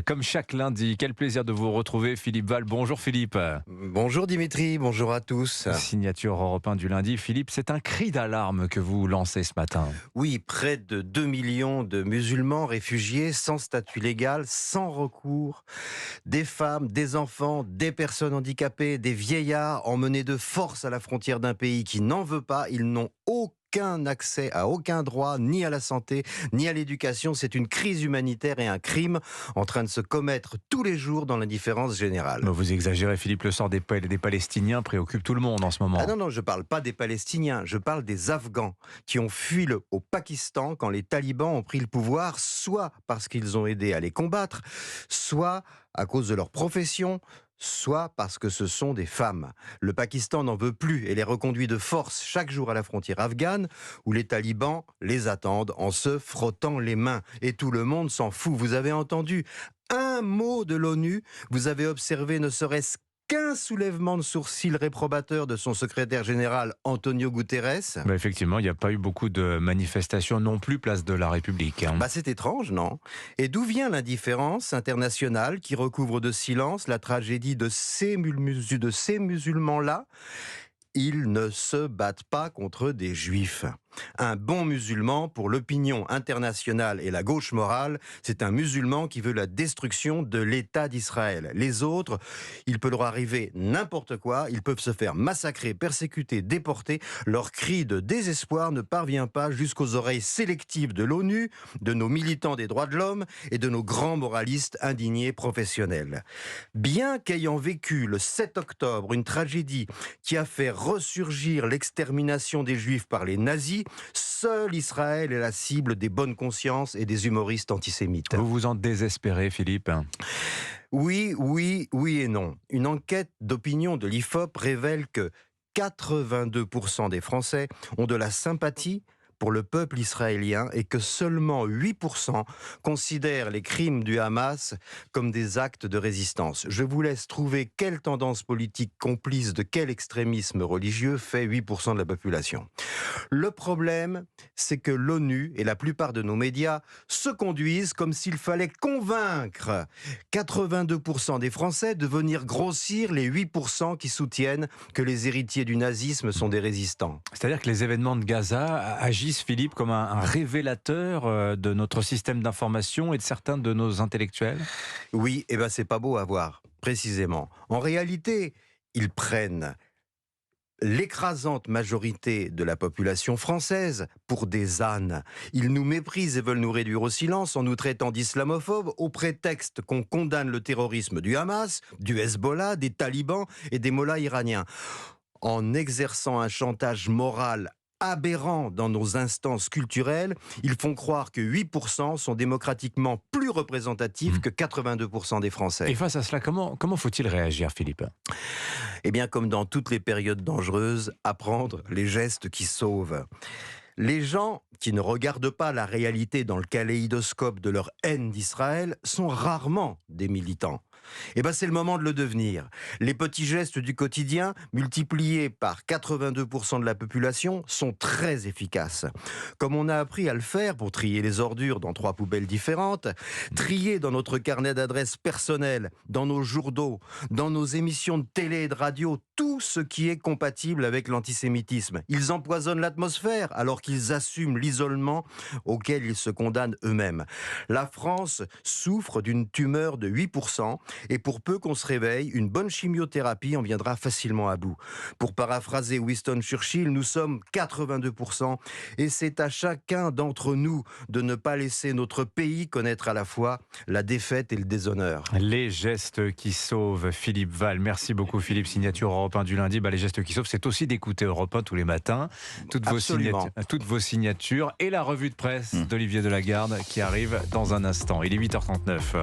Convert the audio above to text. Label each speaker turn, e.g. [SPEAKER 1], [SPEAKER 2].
[SPEAKER 1] Comme chaque lundi. Quel plaisir de vous retrouver, Philippe Val. Bonjour Philippe.
[SPEAKER 2] Bonjour Dimitri, bonjour à tous.
[SPEAKER 1] Signature Europe 1 du lundi. Philippe, c'est un cri d'alarme que vous lancez ce matin.
[SPEAKER 2] Oui, près de 2 millions de musulmans réfugiés sans statut légal, sans recours. Des femmes, des enfants, des personnes handicapées, des vieillards emmenés de force à la frontière d'un pays qui n'en veut pas. Ils n'ont aucun accès à aucun droit, ni à la santé, ni à l'éducation. C'est une crise humanitaire et un crime en train de se commettre tous les jours dans l'indifférence générale.
[SPEAKER 1] Vous exagérez, Philippe, le sort des Palestiniens préoccupe tout le monde en ce moment.
[SPEAKER 2] Ah non, je parle pas des Palestiniens, je parle des Afghans qui ont fui au Pakistan quand les talibans ont pris le pouvoir, soit parce qu'ils ont aidé à les combattre, soit à cause de leur profession, soit parce que ce sont des femmes. Le Pakistan n'en veut plus et les reconduit de force chaque jour à la frontière afghane, où les talibans les attendent en se frottant les mains. Et tout le monde s'en fout. Vous avez entendu un mot de l'ONU, vous avez observé ne serait-ce qu'un soulèvement de sourcils réprobateur de son secrétaire général Antonio Guterres.
[SPEAKER 1] Effectivement, il n'y a pas eu beaucoup de manifestations non plus place de la République.
[SPEAKER 2] C'est étrange, non? Et d'où vient l'indifférence internationale qui recouvre de silence la tragédie de ces musulmans-là? Ils ne se battent pas contre des juifs. Un bon musulman, pour l'opinion internationale et la gauche morale, c'est un musulman qui veut la destruction de l'État d'Israël. Les autres, il peut leur arriver n'importe quoi, ils peuvent se faire massacrer, persécuter, déporter. Leur cri de désespoir ne parvient pas jusqu'aux oreilles sélectives de l'ONU, de nos militants des droits de l'homme et de nos grands moralistes indignés professionnels. Bien qu'ayant vécu le 7 octobre une tragédie qui a fait ressurgir l'extermination des Juifs par les nazis, seul Israël est la cible des bonnes consciences et des humoristes antisémites.
[SPEAKER 1] Vous vous en désespérez, Philippe?
[SPEAKER 2] Oui et non. Une enquête d'opinion de l'IFOP révèle que 82% des Français ont de la sympathie pour le peuple israélien et que seulement 8% considèrent les crimes du Hamas comme des actes de résistance. Je vous laisse trouver quelle tendance politique complice de quel extrémisme religieux fait 8% de la population. Le problème, c'est que l'ONU et la plupart de nos médias se conduisent comme s'il fallait convaincre 82% des Français de venir grossir les 8% qui soutiennent que les héritiers du nazisme sont des résistants.
[SPEAKER 1] C'est-à-dire que les événements de Gaza agissent, Philippe, comme un révélateur de notre système d'information et de certains de nos intellectuels?
[SPEAKER 2] Oui, c'est pas beau à voir, précisément. En réalité, ils prennent l'écrasante majorité de la population française pour des ânes. Ils nous méprisent et veulent nous réduire au silence en nous traitant d'islamophobes au prétexte qu'on condamne le terrorisme du Hamas, du Hezbollah, des talibans et des mollahs iraniens. En exerçant un chantage moral aberrant dans nos instances culturelles, ils font croire que 8% sont démocratiquement plus représentatifs que 82% des Français.
[SPEAKER 1] Et face à cela, comment faut-il réagir, Philippe?
[SPEAKER 2] Comme dans toutes les périodes dangereuses, apprendre les gestes qui sauvent. Les gens qui ne regardent pas la réalité dans le kaléidoscope de leur haine d'Israël sont rarement des militants. C'est le moment de le devenir. Les petits gestes du quotidien, multipliés par 82% de la population, sont très efficaces. Comme on a appris à le faire pour trier les ordures dans 3 poubelles différentes, trier dans notre carnet d'adresses personnelles, dans nos journaux, dans nos émissions de télé et de radio, tout ce qui est compatible avec l'antisémitisme. Ils empoisonnent l'atmosphère alors qu'ils assument l'isolement auquel ils se condamnent eux-mêmes. La France souffre d'une tumeur de 8%. Et pour peu qu'on se réveille, une bonne chimiothérapie en viendra facilement à bout. Pour paraphraser Winston Churchill, nous sommes 82% et c'est à chacun d'entre nous de ne pas laisser notre pays connaître à la fois la défaite et le déshonneur.
[SPEAKER 1] Les gestes qui sauvent, Philippe Val. Merci beaucoup, Philippe. Signature Europe 1 du lundi. Les gestes qui sauvent, c'est aussi d'écouter Europe 1 tous les matins. Toutes vos signatures et la revue de presse d'Olivier Delagarde qui arrive dans un instant. Il est 8h39.